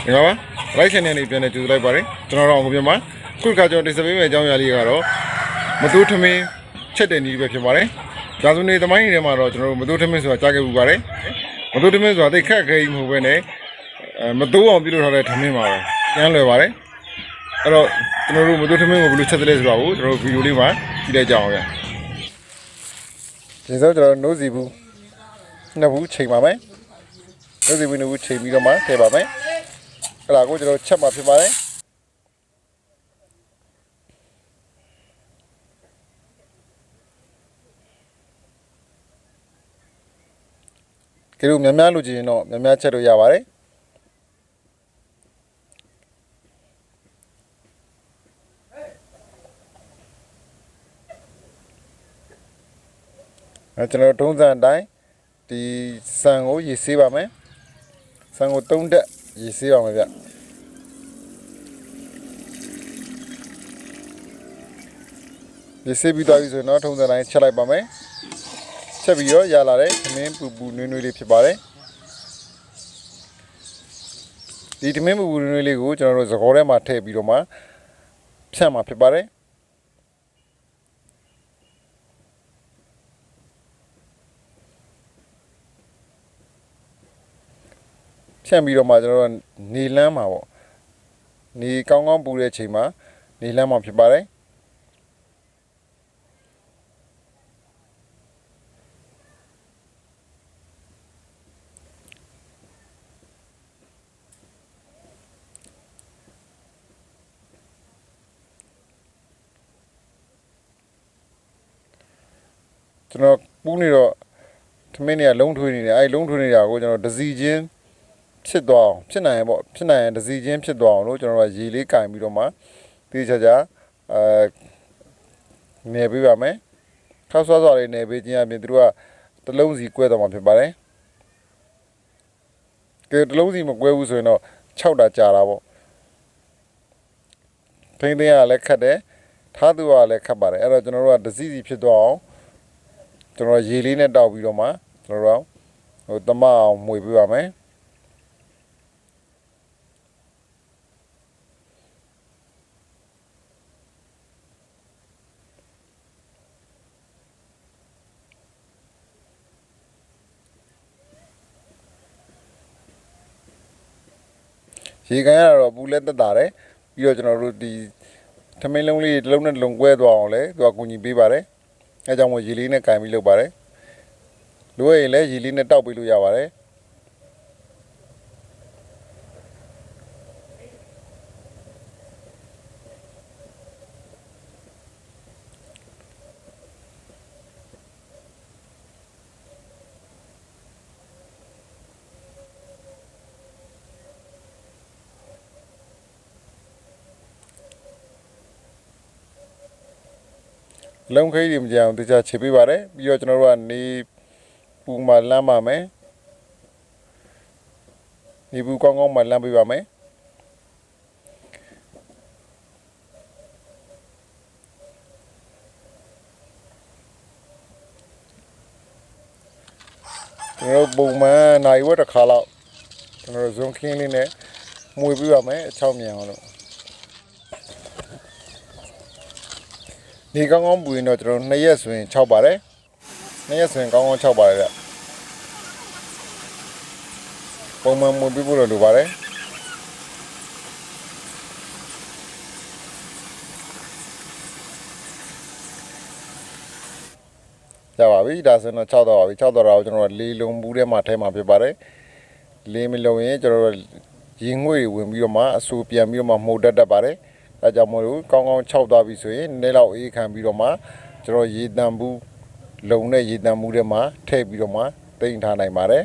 ဒီမှာပါလိုက်ချင်တဲ့နေပြန်နေကျူလိုက်ပါတယ်ကျွန်တော်တို့အောင်ပြန်ပါခုခါကျွန်တော်တင်ဆက်ပေးမယ့်အကြောင်းအရာလေးကတော့မတူးထမင်းချက်တဲ့နည်းပဲဖြစ်ပါတယ်ဂျာစုနေသမိုင်းတွေမှာတော့ကျွန်တော်တို့မတူးထမင်းဆိုတာကြားခဲ့ပူပါတယ်မတူးထမင်းဆိုတာတိတ်ခက်ခဲကြီးမဟုတ်ဘဲနဲ့မတူးအောင်ပြုလုပ်ထားတဲ့ထမင်းပါပဲကျန်းလွယ်ပါတယ်အဲ့တော့ကျွန်တော်တို့မတူးထမင်းကိုဘယ်လိုချက်သလဲဆိုတာကိုကျွန်တော်တို့ဗီဒီယိုလေးမှာကြည့်လိုက်ကြအောင်ဗျာဒီဆိုကျွန်တော်နိုးစီဘူးနှစ်ဘူးချိန်ပါမယ်နိုးစီဘူးနှစ်ဘူးချိန်ပြီးတော့မှထည့်ပါမယ်အဲ့ဒါကိုကျွန်တော်ချက်မှာဖြစ်ပါတယ်ကဲလို့များများလို့ကြည့်ရင်တော့များများချက်လို့ရပါတယ်ကျွန်တော်တုံးစံအတိုင်းဒီဆန်ကိုရေဆေးပါမယ်ဆန်ကို3တက်ရေဆေးပါမယ်ဗျရေဆေးပြီးသွားပြီဆိုရင်တော့ထုံးစံတိုင်းချက်လိုက်ပါမယ်ချက်ပြီးတော့ရလာတဲ့သမင်းပူပူနွေးနွေးလေးဖြစ်ပါတယ်ဒီသမင်းပူပူနွေးနွေးလေးကိုကျွန်တော်တို့စကောထဲမှာထည့်ပြီးတော့မှဖြန့်မှာဖြစ်ပါတယ်ဖြန့်ပြီးတော့မှကျွန်တော်တို့နေလန်းမှာပေါ့နေကောင်းကောင်းပူတဲ့အချိန်မှာနေလန်းမှာဖြစ်ပါတယ်ကျွန်တော်ပူးနေတော့သမင်းတွေကလုံးထွေးနေတယ်အဲဒီလုံးထွေးနေတာကိုကျွန်တော်ဒစီချင်းဖြစ်သွားအောင်ဖြစ်နိုင်ရင်ပေါ့ဖြစ်နိုင်ရင်ဒစီချင်းဖြစ်သွားအောင်လို့ကျွန်တော်ကရေလေးကင်ပြီးတော့မှတိကျကျနေပေးပါမယ်ခောက်ဆွားဆွားလေးနေပေးခြင်းအပြင်သူတို့ကတစ်လုံးစီကွဲသွားမှာဖြစ်ပါတယ်ကဲတစ်လုံးစီမကွဲဘူးဆိုရင်တော့6တာကြာတာပေါ့ထိန်းသိမ်းရလည်းခတ်တယ်ထားသူကလည်းခတ်ပါတယ်အဲ့တော့ကျွန်တော်တို့ကဒစီစီဖြစ်သွားအောင်ကျွန်တော်ရေလေးနဲ့တောက်ပြီးတော့မှကျွန်တော်တို့ဟိုတမအောင်မှွေပေးပါမယ်ရေကန်ရတော့ပူလက်တက်တာတယ်ပြီးတော့ကျွန်တော်တို့ဒီထမင်းလုံးလေးတစ်လုံးနဲ့တစ်လုံးကွဲသွားအောင်လဲသူကကူညီပေးပါတယ်အဲကြောင့်မို့ရေလေးနဲ့ကန်ပြီးလုပ်ပါတယ်လိုရရင်လည်းရေလေးနဲ့တောက်ပေးလို့ရပါတယ်လုံးခိတ်တွေမကြအောင်တခြားခြေပေးပါတယ်ပြီးတော့ကျွန်တော်တို့ကနေပူမှလမ်းပါမယ်နေပူကောင်းကောင်းမှလမ်းပေးပါမယ်ကျွန်တော်ပုံမှန်နိုင်ဝက်တစ်ခါလောက်ကျွန်တော်ဇွန်ခင်းလေးနဲ့မှွေပေးပါမယ်အချောင်းမြန်အောင်လို့ဒီကောင်းကောင်းပူရင်တော့ကျွန်တော်2ရက်ဆိုရင်6ပါတယ်2ရက်ဆိုရင်ကောင်းကောင်း6ပါတယ်ဗျပုံမှန်မှွေပေးဖို့လိုပါတယ်ရပါပြီဒါဆိုရင်တော့6တော့ပါပြီ6တော့တော့ကျွန်တော်တို့လေးလုံးဘူးထဲမှာထဲမှာဖြစ်ပါတယ်လေးမလုံးရင်ကျွန်တော်တို့ရေငွေ့ဝင်ပြီးတော့မှအဆူပြန်ပြီးတော့မှမှုတ်တတ်ပါတယ်ဒါကြောင့်မို့လို့ကောင်းကောင်း6သွားပြီဆိုရင်နည်းလောက်အေးခံပြီးတော့မှကျွန်တော်ရေတံဘူးလုံနဲ့ရေတံဘူးထဲမှာထည့်ပြီးတော့မှတိမ့်ထားနိုင်ပါတယ်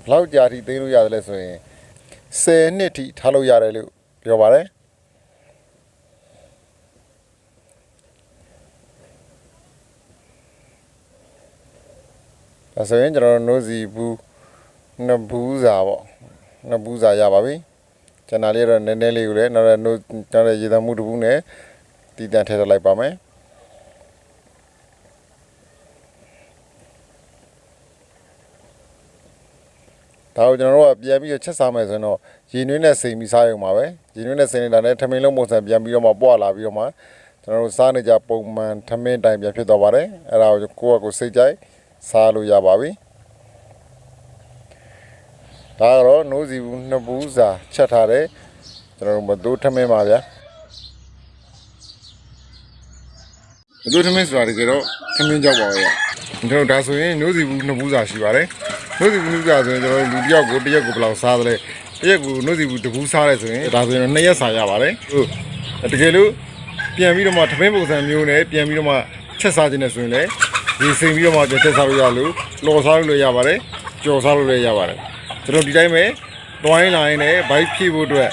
ဘယ်လောက်ကြာထိသိမ်းလို့ရတယ်လဲဆိုရင်10နှစ်ထိထားလို့ရတယ်လို့ပြောပါတယ်ဒါဆိုရင်ကျွန်တော်နိုးစီဘူးနှစ်ဘူးစာပေါ့နှစ်ဘူးစာရပါပြီကျန်တာလေးတော့နည်းနည်းလေးကိုလည်းနောက်တော့ရေတံမှုတစ်ဘူးနဲ့တည်တံ့ထည့်လိုက်ပါမယ် ဒါကိုကျွန်တော်တို့ကပြန်ပြီးချက်စားမယ်ဆိုရင်တော့ရေနွေးနဲ့စိမ်ပြီးစားရုံပါပဲရေနွေးနဲ့စိမ်နေတာနဲ့ထမင်းလုံးပုံစံပြန်ပြီးတော့မှပွားလာပြီးတော့မှကျွန်တော်တို့စားနေကြပုံမှန်ထမင်းတိုင်ပြန်ဖြစ်သွားပါတယ်အဲ့ဒါကိုကိုစိတ်ကြိုက်စားလို့ရပါပြီဒါကတော့နိုးစီဘူးနှစ်ဘူးစာချက်ထားတယ်ကျွန်တော်တို့မသိုးထမင်းပါဗျာမသိုးထမင်းဆိုတာတကယ်တော့ထမင်းကြောက်ပါပဲကျွန်တော်ဒါဆိုရင်နိုးစီဘူးနှစ်ဘူးစာရှိပါတယ်နိုးစီဘူးနှစ်ဘူးစာဆိုရင်ကျွန်တော်လူတစ်ယောက်ကိုဘယ်လောက်စားသလဲတစ်ရက်ကိုနိုးစီဘူးတစ်ဘူးစားရဲဆိုရင်ဒါဆိုရင်2ရက်စာရပါတယ်ဟုတ်တကယ်လို့ပြန်ပြီးတော့မှထမင်းပုံစံမျိုးနဲ့ပြန်ပြီးတော့မှချက်စားခြင်းနဲ့ဆိုရင်လည်းဒီစိမ်ပြီးတော့မှပြန်ချက်စားလို့ရလို့လော်စားလို့လည်းရပါတယ်ကြော်စားလို့လည်းရပါတယ်ကျွန်တော်ဒီတိုင်းပဲတွိုင်းလိုင်းနဲ့ဘိုက်ဖြည့်ဖို့အတွက်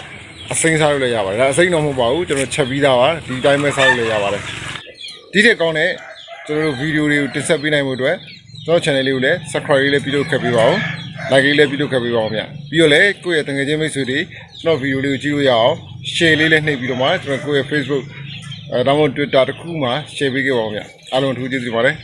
အစိမ်းစားလို့လည်းရပါတယ်ဒါအစိမ်းတော့မဟုတ်ပါဘူးကျွန်တော်ချက်ပြီးသားပါဒီတိုင်းပဲစားလို့လည်းရပါတယ်ဒီတဲ့ကောင်းတဲ့ကျွန်တော်တို့ဗီဒီယိုတွေကိုတင်ဆက်ပေးနိုင်မှုအတွက်ကျွန်တော် channel လေးကိုလည်း subscribe လေးပြုလုပ်ခဲ့ပေးပါဦး like လေးလည်းပြုလုပ်ခဲ့ပေးပါဦးဗျပြီးတော့လည်းကိုယ့်ရဲ့တငယ်ချင်းမိတ်ဆွေတွေကျွန်တော်ဗီဒီယိုလေးကိုကြည့်လို့ရအောင် share လေးလည်းနှိပ်ပြီးတော့မှကျွန်တော်ကိုယ့်ရဲ့ Facebook ဒါမှမဟုတ် Twitter တခုမှ share ပေးခဲ့ပါဦးဗျအားလုံးထူးကျေးဇူးပါတယ်